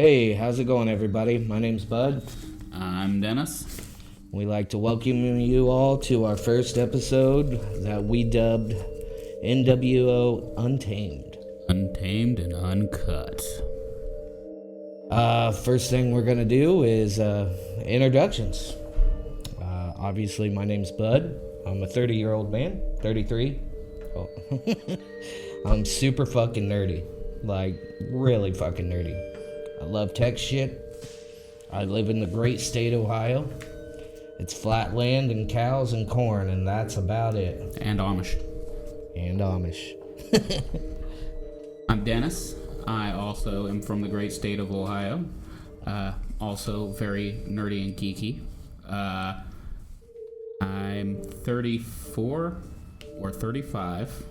Hey, how's it going, everybody? My name's Bud. I'm Dennis. We'd like to welcome you all to our first episode that we dubbed NWO Untamed. Untamed and uncut. First thing we're gonna do is introductions. Obviously, my name's Bud. I'm a 30-year-old man, 33. Oh. I'm super fucking nerdy, like really fucking nerdy. I love tech shit. I live in the great state of Ohio. It's flat land and cows and corn, and that's about it. And Amish. And Amish. I'm Dennis. I also am from the great state of Ohio. Also very nerdy and geeky. I'm 34 or 35.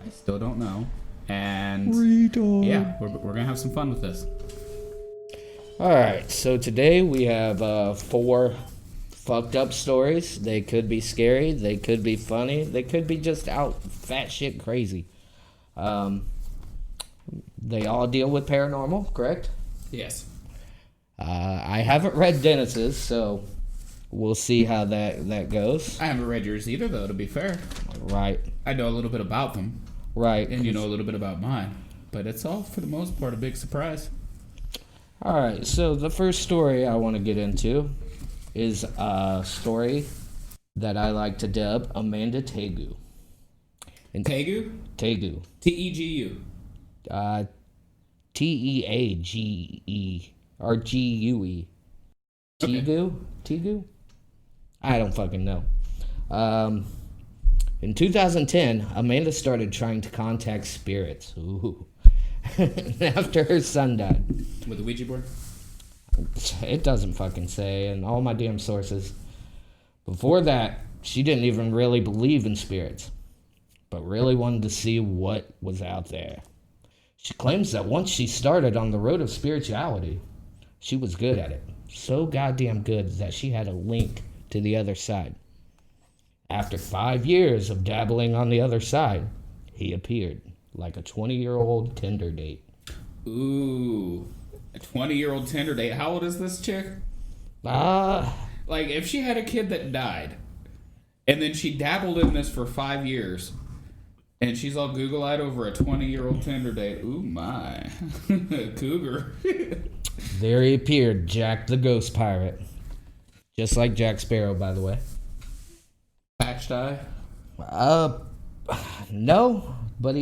I still don't know. And yeah, we're going to have some fun with this. Alright, so today we have 4 fucked up stories. They could be scary, they could be funny, they could be just out fat shit crazy. They all deal with paranormal, correct? Yes. I haven't read Dennis's, so we'll see how that goes. I haven't read yours either, though, to be fair. Right. I know a little bit about them. Right. And you know a little bit about mine. But it's all, for the most part, a big surprise. Alright, so the first story I want to get into is a story that I like to dub Amanda Tegu. And Tegu? Tegu. T-E-G-U. Teage or Gue. Okay. Tegu? I don't fucking know. In 2010, Amanda started trying to contact spirits. Ooh. After her son died. With the Ouija board? It doesn't fucking say in all my damn sources. Before that, she didn't even really believe in spirits, but really wanted to see what was out there. She claims that once she started on the road of spirituality, she was good at it. So goddamn good that she had a link to the other side. After 5 years of dabbling on the other side, he appeared like a 20-year-old Tinder date. Ooh. A 20-year-old Tinder date. How old is this chick? Like, if she had a kid that died, and then she dabbled in this for 5 years, and she's all Google-eyed over a 20-year-old Tinder date. Ooh, my. Cougar. There he appeared, Jack the Ghost Pirate. Just like Jack Sparrow, by the way. Patched eye? No, but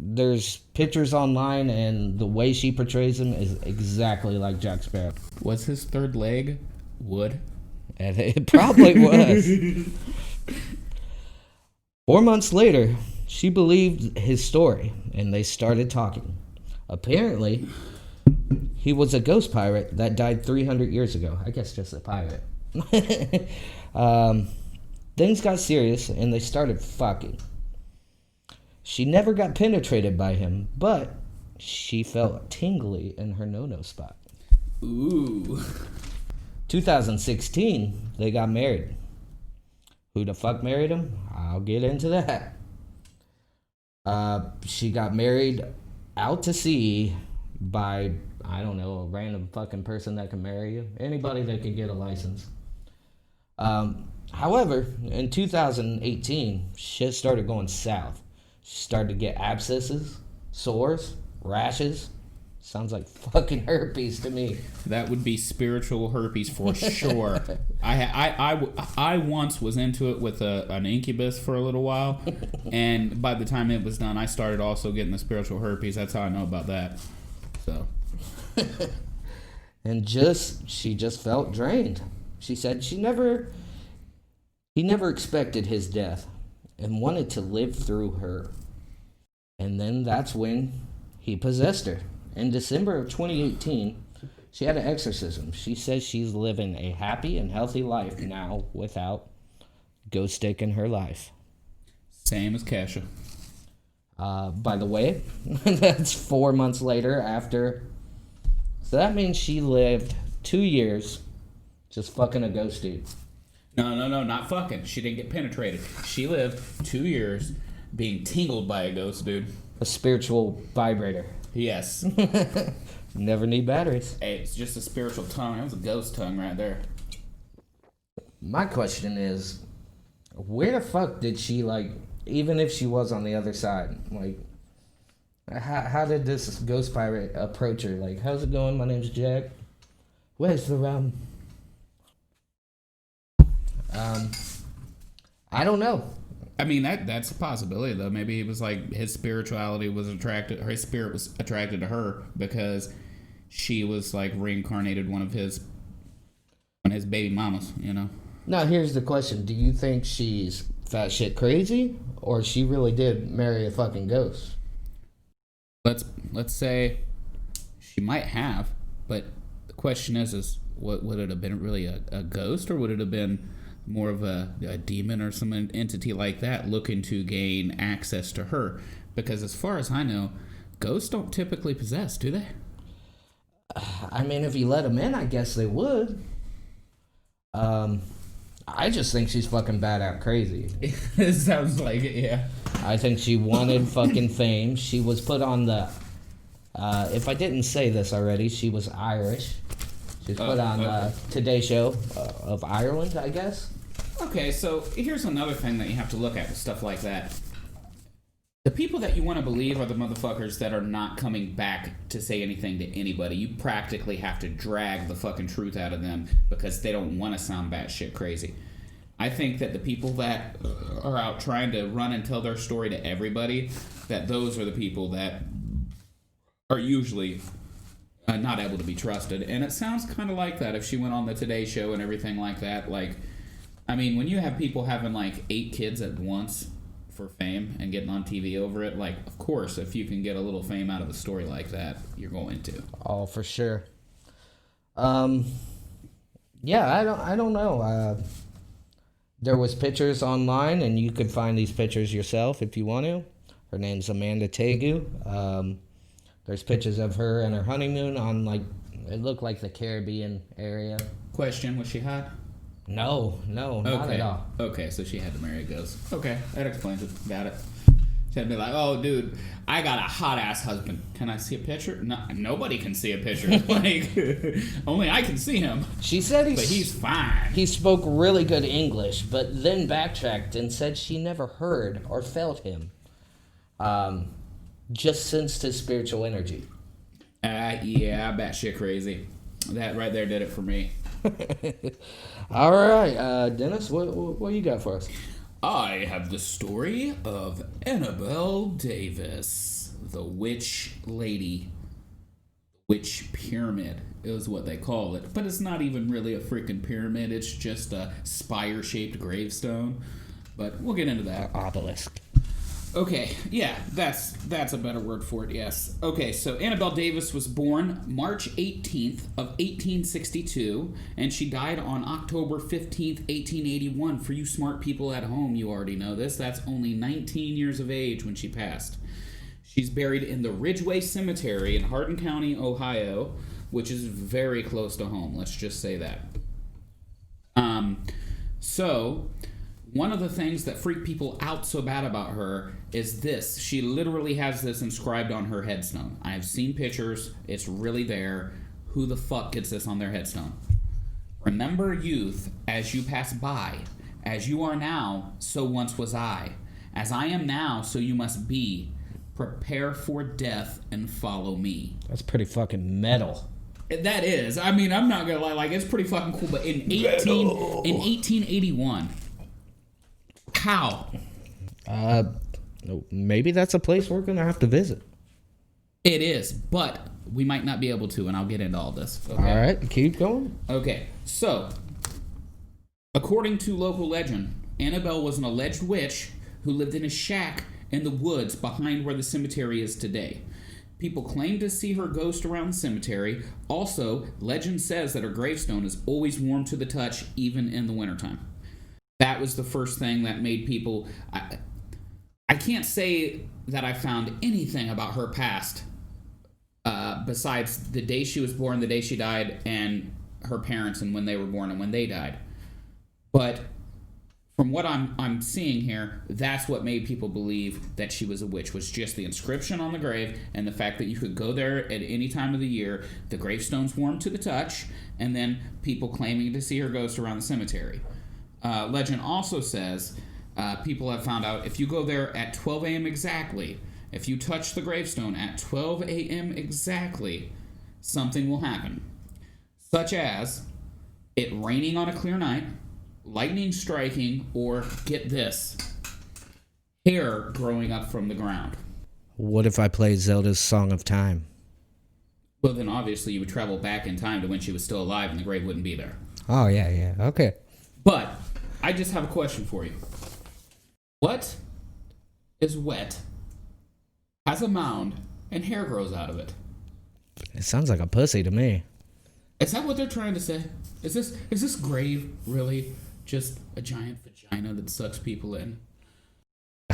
there's pictures online, and the way she portrays him is exactly like Jack Sparrow. Was his third leg wood? And it probably was. 4 months later, she believed his story, and they started talking. Apparently, he was a ghost pirate that died 300 years ago. I guess just a pirate. Things got serious, and they started fucking. She never got penetrated by him, but she felt tingly in her no-no spot. Ooh. 2016, they got married. Who the fuck married him? I'll get into that. She got married out to sea by, I don't know, a random fucking person that can marry you. Anybody that can get a license. However, in 2018, shit started going south. She started to get abscesses, sores, rashes. Sounds like fucking herpes to me. That would be spiritual herpes for sure. I once was into it with an incubus for a little while, and by the time it was done, I started also getting the spiritual herpes. That's how I know about that. So, and she just felt drained. She said he never expected his death and wanted to live through her. And then that's when he possessed her. In December of 2018, she had an exorcism. She says she's living a happy and healthy life now without ghost stick in her life. Same as Kesha. By the way, that's 4 months later after. So that means she lived 2 years just fucking a ghost dude. No, not fucking. She didn't get penetrated. She lived 2 years being tingled by a ghost dude. A spiritual vibrator. Yes. Never need batteries. Hey, it's just a spiritual tongue. That was a ghost tongue right there. My question is, where the fuck did she, like, even if she was on the other side, like, how did this ghost pirate approach her? Like, how's it going? My name's Jack. Where's the rum? I don't know. I mean, that's a possibility, though. Maybe it was like his spirituality was attracted, her spirit was attracted to her because she was like reincarnated one of his baby mamas, you know? Now, here's the question. Do you think she's fat shit crazy, or she really did marry a fucking ghost? Let's say she might have, but the question is what would it have been, really a ghost, or would it have been more of a demon or some entity like that looking to gain access to her? Because as far as I know, ghosts don't typically possess, do they? I mean, if you let them in, I guess they would. I just think she's fucking bad out crazy. It sounds like it, yeah. I think she wanted fucking fame. She was put on the... if I didn't say this already, she was Irish. She was put on the Today Show of Ireland, I guess. Okay, so here's another thing that you have to look at with stuff like that. The people that you want to believe are the motherfuckers that are not coming back to say anything to anybody. You practically have to drag the fucking truth out of them because they don't want to sound batshit crazy. I think that the people that are out trying to run and tell their story to everybody, that those are the people that are usually not able to be trusted. And it sounds kind of like that if she went on the Today Show and everything like that. Like, I mean, when you have people having like 8 kids at once for fame and getting on TV over it, like, of course, if you can get a little fame out of a story like that, you're going to. Oh, for sure. Yeah, I don't know. There was pictures online, and you could find these pictures yourself if you want to. Her name's Amanda Tegu. There's pictures of her and her honeymoon on, like, it looked like the Caribbean area. Question, was she hot? No, not at all. Okay, so she had to marry a ghost. Okay, that explains it. Got it. She had to be like, oh, dude, I got a hot-ass husband. Can I see a picture? No, nobody can see a picture. Like, only I can see him. She said he's fine. He spoke really good English, but then backtracked and said she never heard or felt him. Just sensed his spiritual energy. Yeah, batshit crazy. That right there did it for me. All right, Dennis, what you got for us? I have the story of Annabelle Davis, the witch lady. Witch pyramid is what they call it. But it's not even really a freaking pyramid. It's just a spire-shaped gravestone. But we'll get into that. Obelisk. Okay, yeah, that's a better word for it, yes. Okay, so Annabelle Davis was born March 18th of 1862, and she died on October 15th, 1881. For you smart people at home, you already know this. That's only 19 years of age when she passed. She's buried in the Ridgeway Cemetery in Hardin County, Ohio, which is very close to home, let's just say that. So... one of the things that freak people out so bad about her is this. She literally has this inscribed on her headstone. I have seen pictures. It's really there. Who the fuck gets this on their headstone? Remember youth as you pass by. As you are now, so once was I. As I am now, so you must be. Prepare for death and follow me. That's pretty fucking metal. That is. I mean, I'm not going to lie. Like, it's pretty fucking cool. But in 1881... how? Maybe that's a place we're going to have to visit. It is, but we might not be able to, and I'll get into all this. Okay? All right, keep going. Okay, so, according to local legend, Annabelle was an alleged witch who lived in a shack in the woods behind where the cemetery is today. People claim to see her ghost around the cemetery. Also, legend says that her gravestone is always warm to the touch, even in the wintertime. That was the first thing that made people... I can't say that I found anything about her past besides the day she was born, the day she died, and her parents and when they were born and when they died. But from what I'm seeing here, that's what made people believe that she was a witch, was just the inscription on the grave and the fact that you could go there at any time of the year, the gravestone's warm to the touch, and then people claiming to see her ghost around the cemetery. Legend also says people have found out if you go there at 12 a.m. exactly, if you touch the gravestone at 12 a.m. exactly, something will happen. Such as it raining on a clear night, lightning striking, or, get this, hair growing up from the ground. What if I play Zelda's Song of Time? Well, then obviously you would travel back in time to when she was still alive and the grave wouldn't be there. Oh, yeah, okay. But I just have a question for you. What is wet, has a mound, and hair grows out of it? It sounds like a pussy to me. Is that what they're trying to say? Is this grave really just a giant vagina that sucks people in?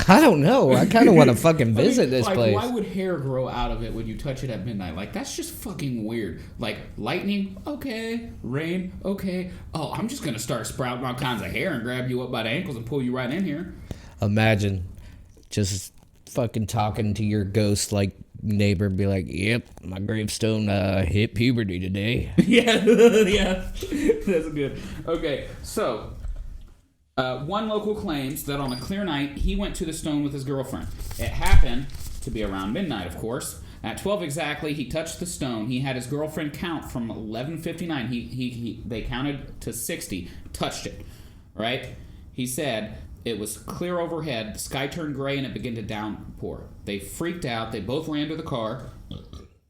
I don't know. I kind of want to fucking visit this place. Why would hair grow out of it when you touch it at midnight? Like, that's just fucking weird. Like, lightning, okay. Rain, okay. Oh, I'm just going to start sprouting all kinds of hair and grab you up by the ankles and pull you right in here. Imagine just fucking talking to your ghost like neighbor, be like, yep, my gravestone hit puberty today. Yeah, that's good. Okay, so one local claims that on a clear night he went to the stone with his girlfriend. It happened to be around midnight, of course. At 12 exactly, he touched the stone. He had his girlfriend count from 11:59. They counted to 60, touched it, right? He said it was clear overhead. The sky turned gray and it began to downpour. They freaked out. They both ran to the car.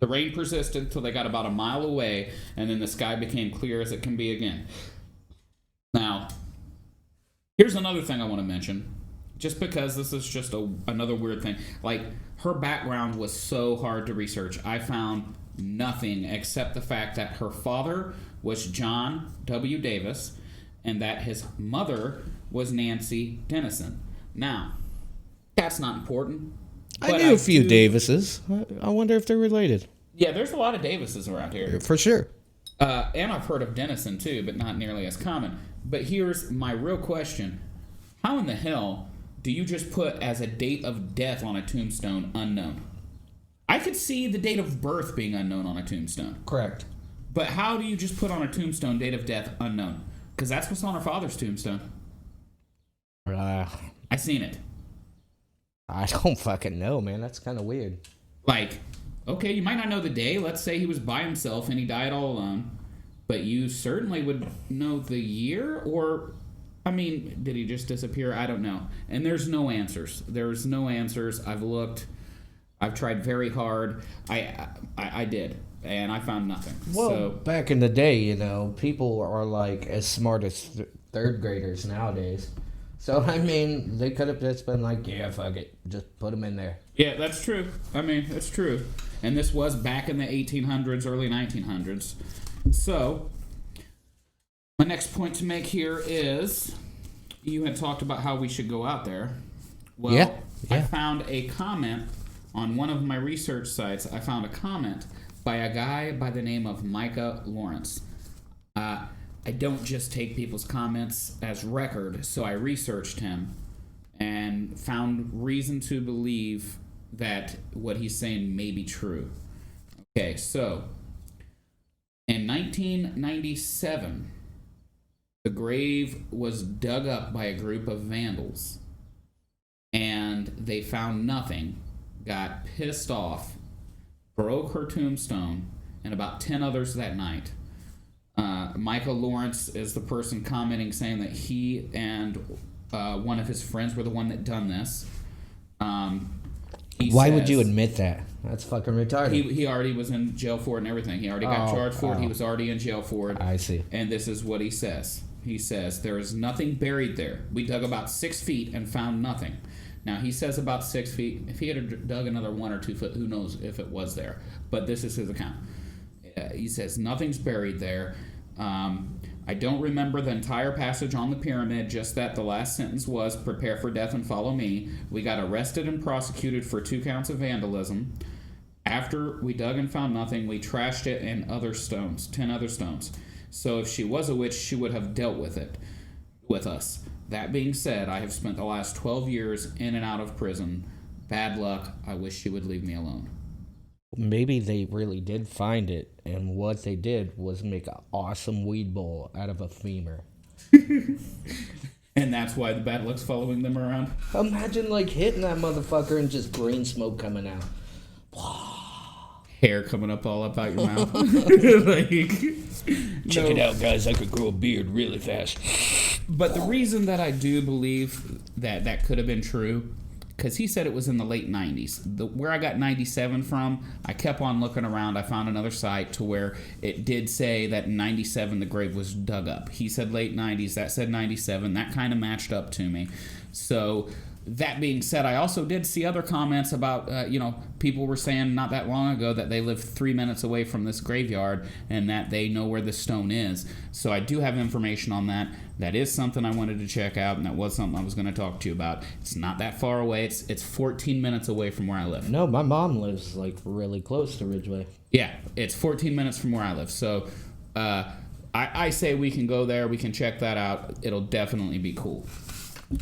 The rain persisted until they got about a mile away, and then the sky became clear as it can be again. Now, here's another thing I want to mention, just because this is just another weird thing. Like, her background was so hard to research. I found nothing except the fact that her father was John W. Davis and that his mother was Nancy Dennison. Now, that's not important. I knew a few Davises. I wonder if they're related. Yeah, there's a lot of Davises around here. For sure. And I've heard of Dennison, too, but not nearly as common. But here's my real question. How in the hell do you just put as a date of death on a tombstone unknown? I could see the date of birth being unknown on a tombstone. Correct. But how do you just put on a tombstone date of death unknown? Because that's what's on her father's tombstone. I seen it. I don't fucking know, man. That's kind of weird. Like, okay, you might not know the day. Let's say he was by himself and he died all alone. But you certainly would know the year, or, I mean, did he just disappear? I don't know. And there's no answers. There's no answers. I've looked. I've tried very hard. I did. And I found nothing. Well, so, back in the day, you know, people are like as smart as third graders nowadays. So, I mean, they could have just been like, yeah, fuck it. Just put them in there. Yeah, that's true. I mean, that's true. And this was back in the 1800s, early 1900s. So, my next point to make here is, you had talked about how we should go out there. Well, yeah. I found a comment on one of my research sites. I found a comment by a guy by the name of Micah Lawrence. I don't just take people's comments as record, so I researched him and found reason to believe that what he's saying may be true. Okay, so in 1997, the grave was dug up by a group of vandals, and they found nothing, got pissed off, broke her tombstone, and about 10 others that night. Michael Lawrence is the person commenting, saying that he and one of his friends were the one that done this. Why would you admit that? That's fucking retarded. He already was in jail for it and everything. He already got charged for it. He was already in jail for it. I see. And this is what he says. He says, there is nothing buried there. We dug about 6 feet and found nothing. Now, he says about 6 feet. If he had dug another 1 or 2 foot, who knows if it was there. But this is his account. He says, nothing's buried there. I don't remember the entire passage on the pyramid, just that the last sentence was, prepare for death and follow me. We got arrested and prosecuted for 2 counts of vandalism. After we dug and found nothing, we trashed it and 10 other stones. So if she was a witch, she would have dealt with it, with us. That being said, I have spent the last 12 years in and out of prison. Bad luck. I wish she would leave me alone. Maybe they really did find it, and what they did was make an awesome weed bowl out of a femur. And that's why the bad luck's following them around? Imagine, like, hitting that motherfucker and just green smoke coming out. Hair coming up all up out your mouth. Check it out, guys. I could grow a beard really fast. But the reason that I do believe that that could have been true, because he said it was in the late 90s. Where I got 97 from, I kept on looking around. I found another site to where it did say that in 97 the grave was dug up. He said late 90s. That said 97. That kind of matched up to me. So that being said, I also did see other comments about, people were saying not that long ago that they live 3 minutes away from this graveyard and that they know where the stone is. So I do have information on that. That is something I wanted to check out, and that was something I was going to talk to you about. It's not that far away. It's 14 minutes away from where I live. No, my mom lives, like, really close to Ridgeway. Yeah, it's 14 minutes from where I live. So I say we can go there. We can check that out. It'll definitely be cool.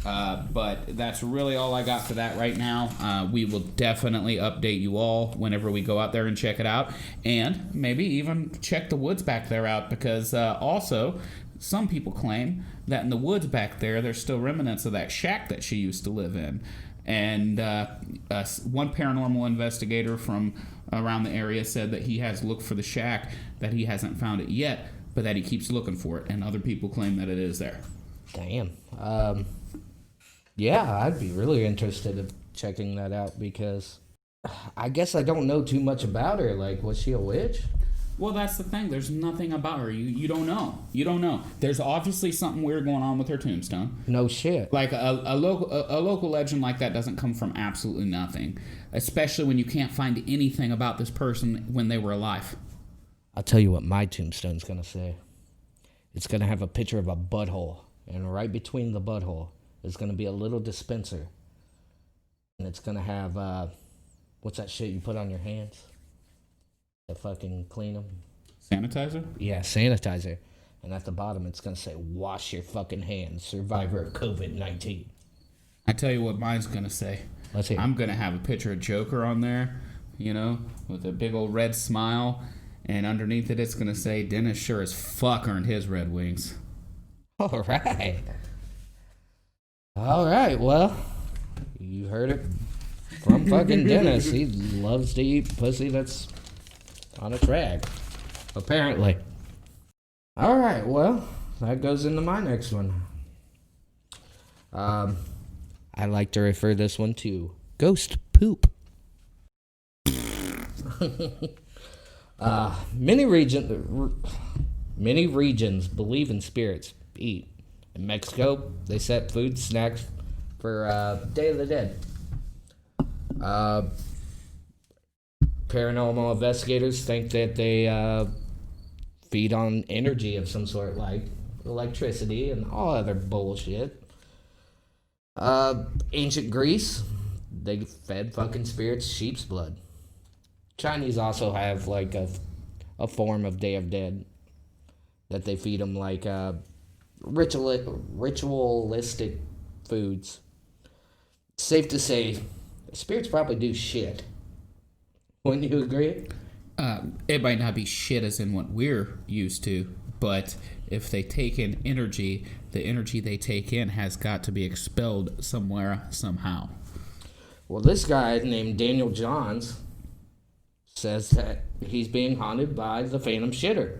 But that's really all I got for that right now. We will definitely update you all whenever we go out there and check it out. And maybe even check the woods back there out, because also some people claim that in the woods back there, there's still remnants of that shack that she used to live in. And one paranormal investigator from around the area said that he has looked for the shack, that he hasn't found it yet, but that he keeps looking for it. And other people claim that it is there. Damn. Yeah, I'd be really interested in checking that out, because I guess I don't know too much about her. Like, was she a witch? Well, that's the thing. There's nothing about her. You don't know. You don't know. There's obviously something weird going on with her tombstone. No shit. Like a local legend like that doesn't come from absolutely nothing, especially when you can't find anything about this person when they were alive. I'll tell you what my tombstone's gonna say. It's gonna have a picture of a butthole, and right between the butthole is gonna be a little dispenser, and it's gonna have what's that shit you put on your hands? To fucking clean them. Sanitizer? Yeah, sanitizer. And at the bottom, it's going to say, wash your fucking hands, survivor of COVID-19. I tell you what mine's going to say. Let's hear. I'm going to have a picture of Joker on there, with a big old red smile. And underneath it, it's going to say, Dennis sure as fuck earned his Red Wings. All right. All right, well, you heard it from fucking Dennis. He loves to eat pussy that's on a track, apparently. All right, well, that goes into my next one. I like to refer this one to ghost poop. Many regions believe in spirits. Eat. In Mexico, they set food snacks for Day of the Dead. Paranormal investigators think that they feed on energy of some sort, like electricity and all other bullshit. Ancient Greece, they fed fucking spirits sheep's blood. Chinese also have like a form of Day of Dead that they feed them, like ritualistic foods. It's safe to say spirits probably do shit. Wouldn't you agree? It might not be shit as in what we're used to, but if they take in energy, the energy they take in has got to be expelled somewhere, somehow. Well, this guy named Daniel Johns says that he's being haunted by the Phantom Shitter.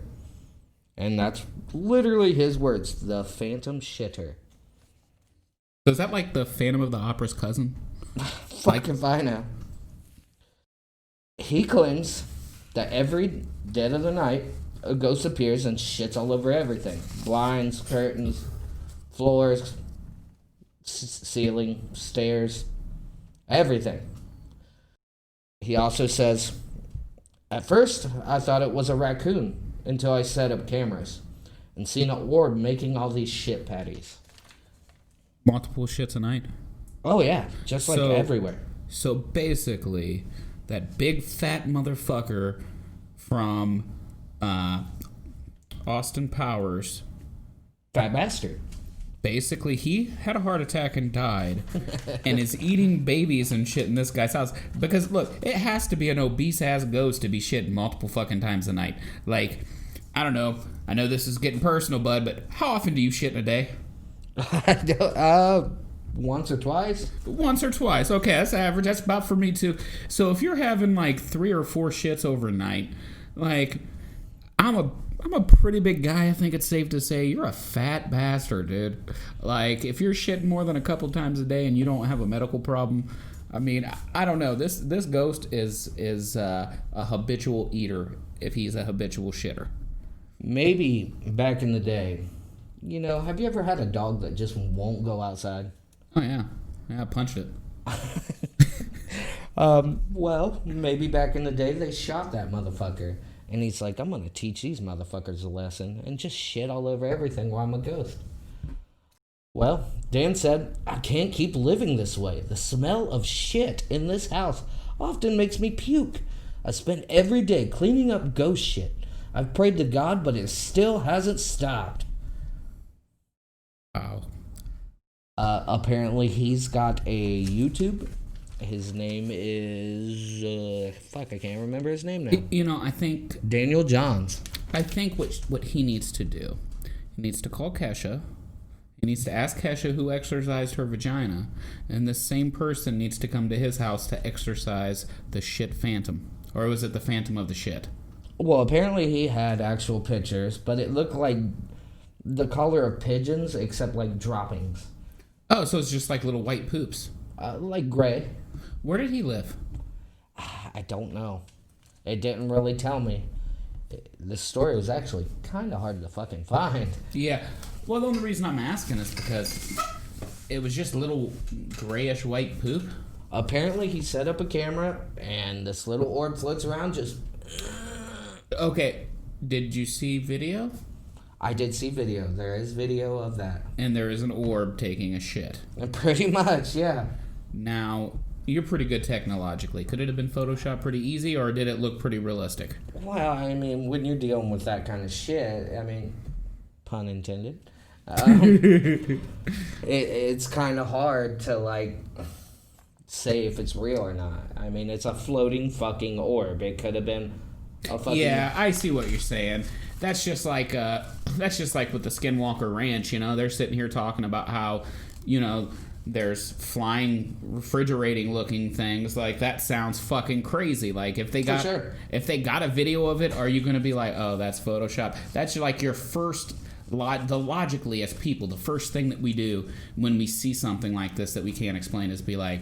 And that's literally his words, the Phantom Shitter. So is that like the Phantom of the Opera's cousin? Fucking fine now. He claims that every dead of the night, a ghost appears and shits all over everything. Blinds, curtains, floors, ceiling, stairs, everything. He also says, at first, I thought it was a raccoon until I set up cameras and seen an orb making all these shit patties. Multiple shits a night? Oh, yeah. Just like everywhere. So basically, that big fat motherfucker from Austin Powers. Fat bastard. Basically, he had a heart attack and died, and is eating babies and shit in this guy's house. Because, look, it has to be an obese-ass ghost to be shitting multiple fucking times a night. Like, I don't know. I know this is getting personal, bud, but how often do you shit in a day? Once or twice. Once or twice. Okay, that's average. That's about for me, too. So if you're having, like, 3 or 4 shits overnight, like, I'm a pretty big guy. I think it's safe to say you're a fat bastard, dude. Like, if you're shitting more than a couple times a day and you don't have a medical problem, I mean, I don't know. This ghost is a habitual eater if he's a habitual shitter. Maybe back in the day, you know, have you ever had a dog that just won't go outside? Oh, yeah. Yeah, I punched it. Well, maybe back in the day they shot that motherfucker. And he's like, I'm going to teach these motherfuckers a lesson and just shit all over everything while I'm a ghost. Well, Dan said, I can't keep living this way. The smell of shit in this house often makes me puke. I spend every day cleaning up ghost shit. I've prayed to God, but it still hasn't stopped. Wow. Apparently, he's got a YouTube. His name is... I can't remember his name now. You know, I think... Daniel Johns. I think what he needs to do, he needs to call Kesha. He needs to ask Kesha who exorcised her vagina. And this same person needs to come to his house to exorcise the shit phantom. Or was it the phantom of the shit? Well, apparently he had actual pictures, but it looked like the color of pigeons, except like droppings. Oh, so it's just like little white poops. Like gray. Where did he live? I don't know. It didn't really tell me. This story was actually kind of hard to fucking find. Yeah. Well, the only reason I'm asking is because it was just little grayish white poop. Apparently he set up a camera and this little orb floats around just... Okay. Did you see video? I did see video. There is video of that. And there is an orb taking a shit. Pretty much, yeah. Now, you're pretty good technologically. Could it have been Photoshopped pretty easy, or did it look pretty realistic? Well, I mean, when you're dealing with that kind of shit, I mean, pun intended, it's kind of hard to, like, say if it's real or not. I mean, it's a floating fucking orb. It could have been a fucking... Yeah, I see what you're saying. That's just like with the Skinwalker Ranch, you know? They're sitting here talking about how, you know... There's flying, refrigerating-looking things. Like, that sounds fucking crazy. Like, if they got a video of it, are you going to be like, oh, that's Photoshop? That's like your first, logically as people, the first thing that we do when we see something like this that we can't explain is be like,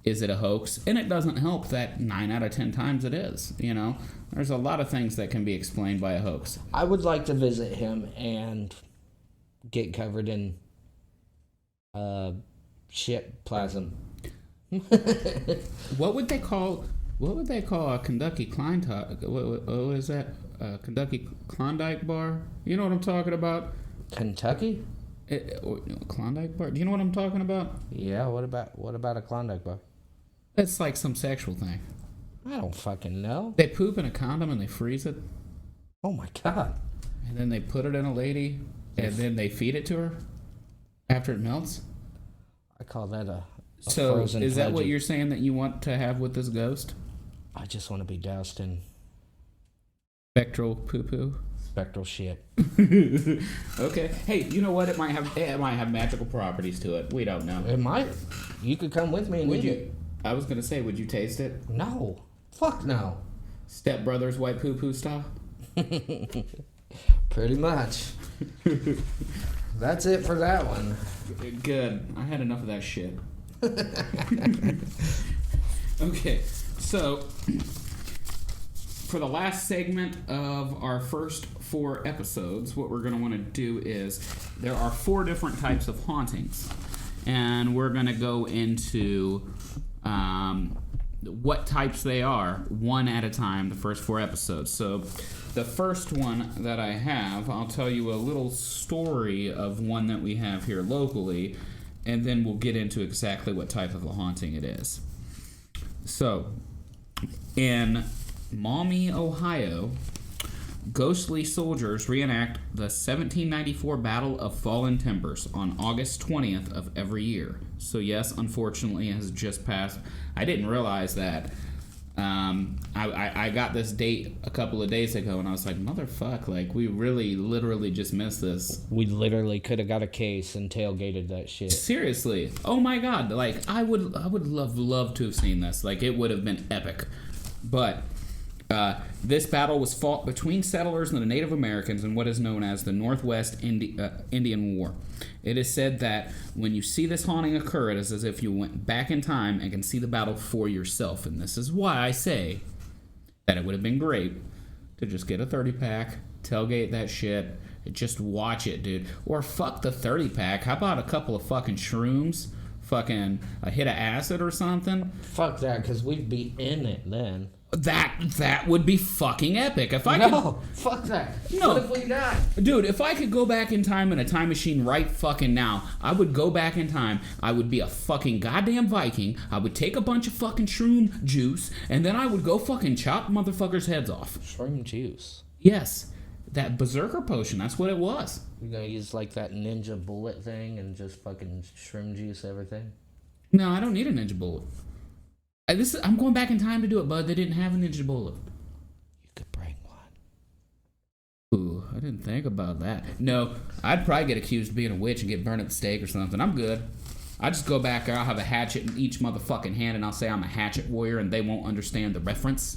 is it a hoax? And it doesn't help that 9 out of 10 times it is, you know? There's a lot of things that can be explained by a hoax. I would like to visit him and get covered in... shit plasm. What would they call a Kentucky Klondike? What is that? Kentucky Klondike bar? You know what I'm talking about? Kentucky? Klondike bar? Do you know what I'm talking about? Yeah. What about a Klondike bar? It's like some sexual thing. I don't fucking know. They poop in a condom and they freeze it. Oh my god. And then they put it in a lady and then they feed it to her after it melts. I call that a so frozen is that pledge. what you're saying that you want to have with this ghost? I just want to be doused in spectral poo-poo. Spectral shit. Okay. Hey, you know what? It might have magical properties to it. We don't know. It might. You could come with me and eat it. I was gonna say, would you taste it? No. Fuck no. Step Brothers white poo-poo style? Pretty much. That's it for that one. Good. I had enough of that shit. Okay, so for the last segment of our first 4 episodes, what we're going to want to do is there are 4 different types of hauntings, and we're going to go into what types they are one at a time, the first 4 episodes. So the first one that I have, I'll tell you a little story of one that we have here locally, and then we'll get into exactly what type of a haunting it is. So, in Maumee, Ohio, ghostly soldiers reenact the 1794 Battle of Fallen Timbers on August 20th of every year. So yes, unfortunately, it has just passed. I didn't realize that. I got this date a couple of days ago, and I was like, motherfuck, like, we really literally just missed this. We literally could have got a case and tailgated that shit. Seriously. Oh my god, like, I would love to have seen this. Like, it would have been epic. But this battle was fought between settlers and the Native Americans in what is known as the Northwest Indian War. It is said that when you see this haunting occur, it is as if you went back in time and can see the battle for yourself. And this is why I say that it would have been great to just get a 30-pack, tailgate that shit, and just watch it, dude. Or fuck the 30-pack. How about a couple of fucking shrooms? Fucking a hit of acid or something? Fuck that, because we'd be in it then. That would be fucking epic. If I fuck that. No. What if we die? Dude, if I could go back in time in a time machine right fucking now, I would go back in time. I would be a fucking goddamn Viking. I would take a bunch of fucking shroom juice, and then I would go fucking chop motherfuckers' heads off. Shroom juice? Yes. That berserker potion, that's what it was. You're gonna use like that ninja bullet thing and just fucking shroom juice everything? No, I don't need a ninja bullet. I'm going back in time to do it, bud. They didn't have a ninja bullet. You could bring one. Ooh, I didn't think about that. No, I'd probably get accused of being a witch and get burned at the stake or something. I'm good. I just go back there, I'll have a hatchet in each motherfucking hand, and I'll say I'm a hatchet warrior, and they won't understand the reference.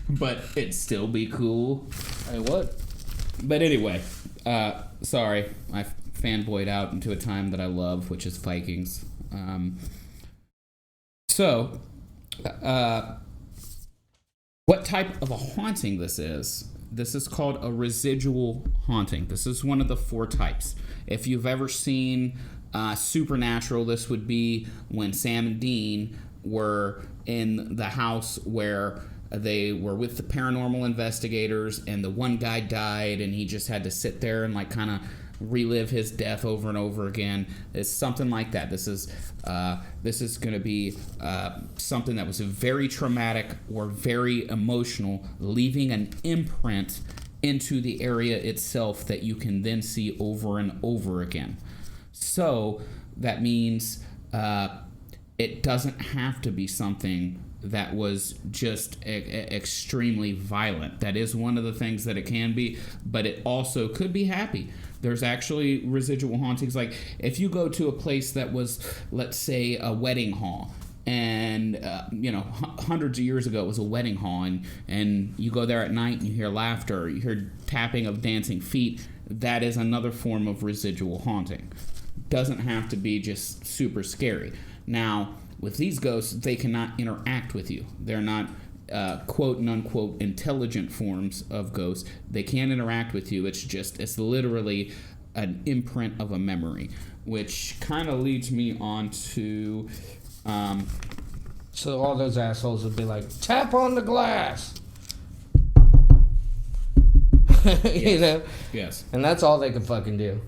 But it'd still be cool. Hey, what? But anyway, sorry, I fanboyed out into a time that I love, which is Vikings. So, what type of a haunting this is? This is called a residual haunting. This is one of the 4 types. If you've ever seen Supernatural, this would be when Sam and Dean were in the house where they were with the paranormal investigators, and the one guy died, and he just had to sit there and like kind of relive his death over and over again. It's something like that. This is going to be something that was very traumatic or very emotional, leaving an imprint into the area itself that you can then see over and over again. So that means it doesn't have to be something that was just extremely violent. That is one of the things that it can be, but it also could be happy. There's actually residual hauntings. Like if you go to a place that was, let's say, a wedding hall, and hundreds of years ago it was a wedding hall, and you go there at night and you hear laughter, you hear tapping of dancing feet, that is another form of residual haunting. Doesn't have to be just super scary. Now, with these ghosts, they cannot interact with you. They're not quote and unquote intelligent forms of ghosts. They can't interact with you. It's literally an imprint of a memory, which kind of leads me on to so all those assholes would be like, tap on the glass. You know? Yes. And that's all they can fucking do.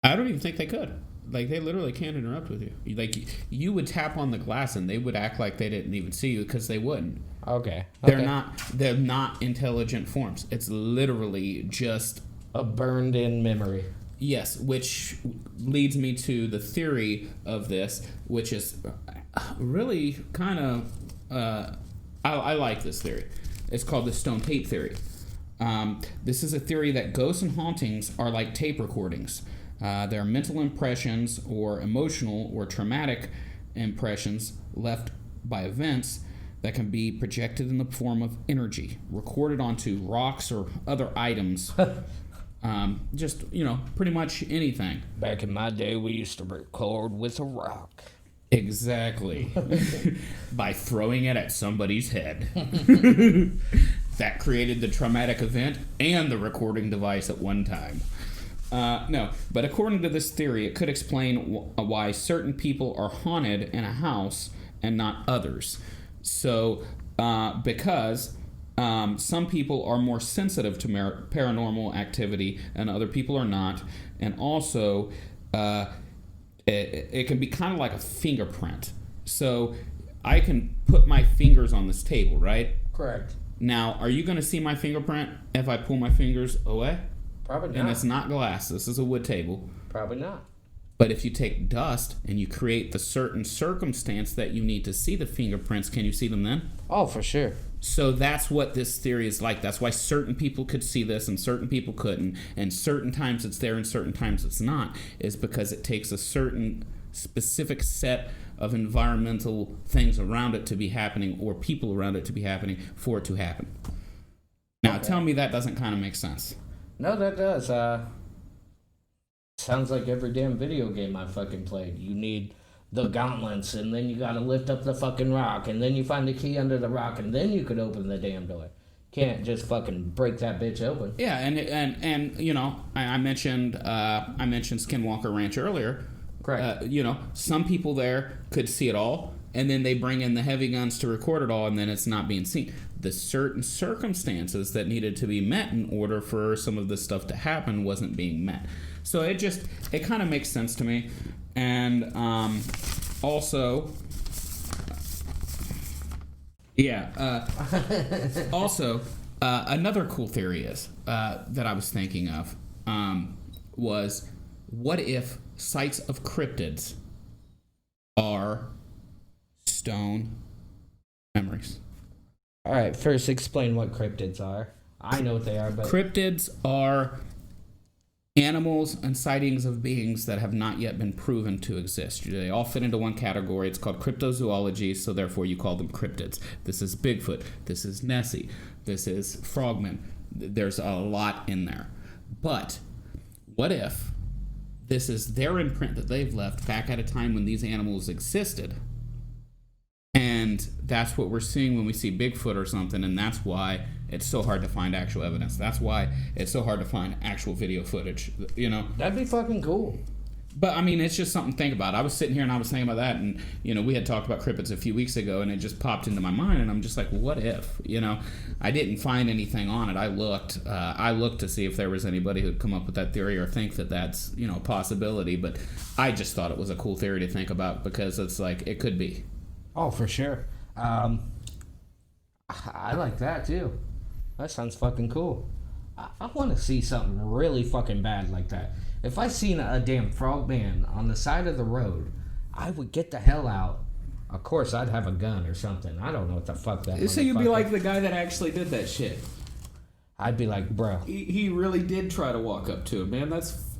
I don't even think they could. Like, they literally can't interrupt with you. Like, you would tap on the glass and they would act like they didn't even see you because they wouldn't. Okay. They're not intelligent forms. It's literally just a burned-in memory. Yes, which leads me to the theory of this, which is really kind of... I like this theory. It's called the stone tape theory. This is a theory that ghosts and hauntings are like tape recordings. They're mental impressions or emotional or traumatic impressions left by events that can be projected in the form of energy, recorded onto rocks or other items. Just, pretty much anything. Back in my day, we used to record with a rock. Exactly. By throwing it at somebody's head. That created the traumatic event and the recording device at one time. No, but according to this theory, it could explain why certain people are haunted in a house and not others. So, because some people are more sensitive to paranormal activity and other people are not, and also it can be kind of like a fingerprint. So, I can put my fingers on this table, right? Correct. Now, are you going to see my fingerprint if I pull my fingers away? Probably not. And it's not glass. This is a wood table. Probably not. But if you take dust and you create the certain circumstance that you need to see the fingerprints, can you see them then? Oh, for sure. So that's what this theory is like. That's why certain people could see this and certain people couldn't. And certain times it's there and certain times it's not. Is because it takes a certain specific set of environmental things around it to be happening or people around it to be happening for it to happen. Now, tell me that doesn't kind of make sense. No, that does. Sounds like every damn video game I fucking played. You need the gauntlets, and then you gotta lift up the fucking rock, and then you find the key under the rock, and then you could open the damn door. Can't just fucking break that bitch open. Yeah, and you know, I mentioned Skinwalker Ranch earlier. Correct. You know, some people there could see it all, and then they bring in the heavy guns to record it all, and then it's not being seen. The certain circumstances that needed to be met in order for some of this stuff to happen wasn't being met. So it kind of makes sense to me. And also, another cool theory is that I was thinking of was, what if sites of cryptids are stone memories? All right, first explain what cryptids are. I know what they are, but... Cryptids are animals and sightings of beings that have not yet been proven to exist. They all fit into one category. It's called cryptozoology, so therefore you call them cryptids. This is Bigfoot. This is Nessie. This is Frogman. There's a lot in there. But what if this is their imprint that they've left back at a time when these animals existed? And that's what we're seeing when we see Bigfoot or something, and that's why it's so hard to find actual evidence. That's why it's so hard to find actual video footage, you know? That'd be fucking cool. But, I mean, it's just something to think about. I was sitting here and I was thinking about that, and, you know, we had talked about cryptids a few weeks ago, and it just popped into my mind, and I'm just like, well, what if? You know, I didn't find anything on it. I looked to see if there was anybody who'd come up with that theory or think that that's, you know, a possibility, but I just thought it was a cool theory to think about because it's like, it could be. Oh, for sure. I like that, too. That sounds fucking cool. I want to see something really fucking bad like that. If I seen a damn frogman on the side of the road, I would get the hell out. Of course, I'd have a gun or something. I don't know what the fuck that is. So you'd be like the guy that actually did that shit. I'd be like, bro. He really did try to walk up to him, man.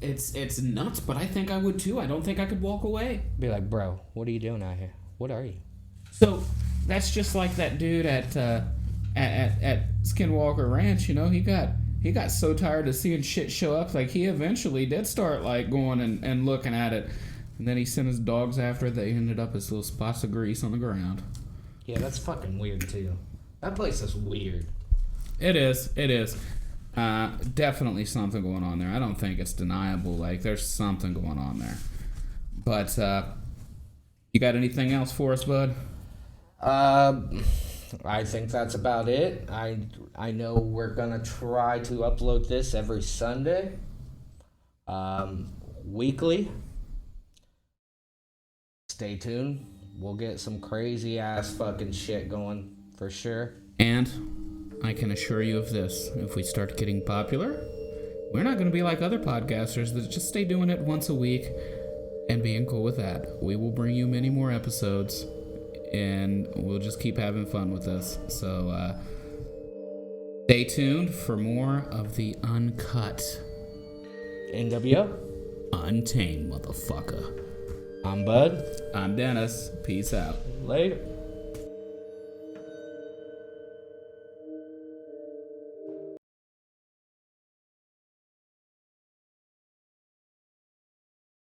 It's nuts, but I think I would too. I don't think I could walk away. Be like, bro, what are you doing out here? What are you? So that's just like that dude at Skinwalker Ranch. You know, he got so tired of seeing shit show up, like he eventually did start like going and looking at it, and then he sent his dogs after it. They ended up as little spots of grease on the ground. Yeah, that's fucking weird too. That place is weird. It is. Definitely something going on there. I don't think it's deniable. Like there's something going on there. But you got anything else for us, bud? I think that's about it. I know we're gonna try to upload this every Sunday, weekly. Stay tuned. We'll get some crazy ass fucking shit going for sure. And I can assure you of this: if we start getting popular, we're not gonna be like other podcasters that just stay doing it once a week and being cool with that. We will bring you many more episodes. And we'll just keep having fun with this. So stay tuned for more of the uncut NWO Untamed, motherfucker. I'm Bud. I'm Dennis. Peace out. Later.